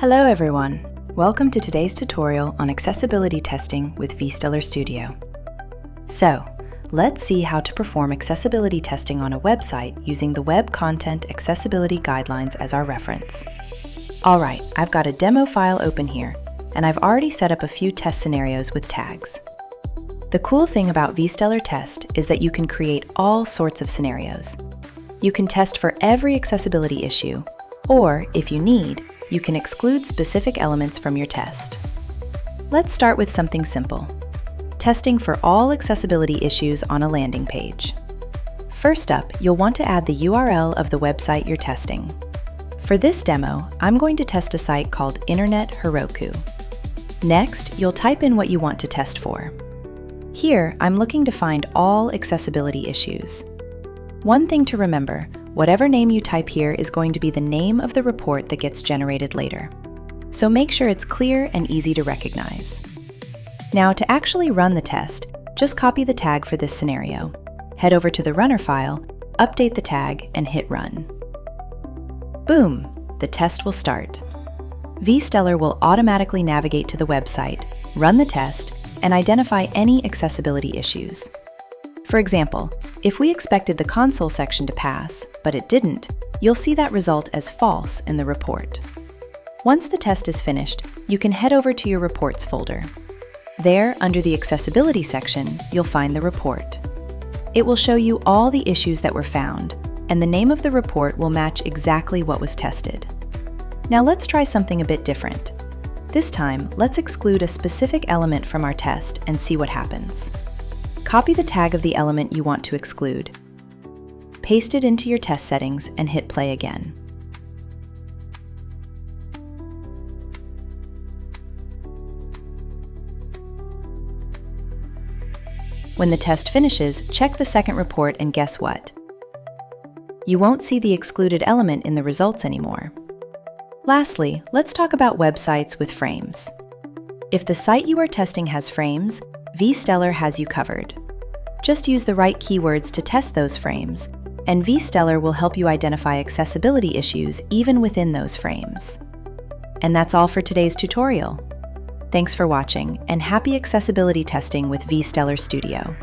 Hello everyone! Welcome to today's tutorial on accessibility testing with vStellar Studio. So, let's see how to perform accessibility testing on a website using the Web Content Accessibility Guidelines as our reference. Alright, I've got a demo file open here, and I've already set up a few test scenarios with tags. The cool thing about vStellar Test is that you can create all sorts of scenarios. You can test for every accessibility issue, or, if you need, you can exclude specific elements from your test. Let's start with something simple. Testing for all accessibility issues on a landing page. First up, you'll want to add the URL of the website you're testing. For this demo, I'm going to test a site called Internet Heroku. Next, you'll type in what you want to test for. Here, I'm looking to find all accessibility issues. One thing to remember, whatever name you type here is going to be the name of the report that gets generated later. So make sure it's clear and easy to recognize. Now, to actually run the test, just copy the tag for this scenario. Head over to the runner file, update the tag, and hit run. Boom! The test will start. vStellar will automatically navigate to the website, run the test, and identify any accessibility issues. For example, if we expected the console section to pass, but it didn't, you'll see that result as false in the report. Once the test is finished, you can head over to your reports folder. There, under the accessibility section, you'll find the report. It will show you all the issues that were found, and the name of the report will match exactly what was tested. Now let's try something a bit different. This time, let's exclude a specific element from our test and see what happens. Copy the tag of the element you want to exclude. Paste it into your test settings and hit play again. When the test finishes, check the second report and guess what? You won't see the excluded element in the results anymore. Lastly, let's talk about websites with frames. If the site you are testing has frames, vStellar has you covered. Just use the right keywords to test those frames, and vStellar will help you identify accessibility issues even within those frames. And that's all for today's tutorial. Thanks for watching, and happy accessibility testing with vStellar Studio.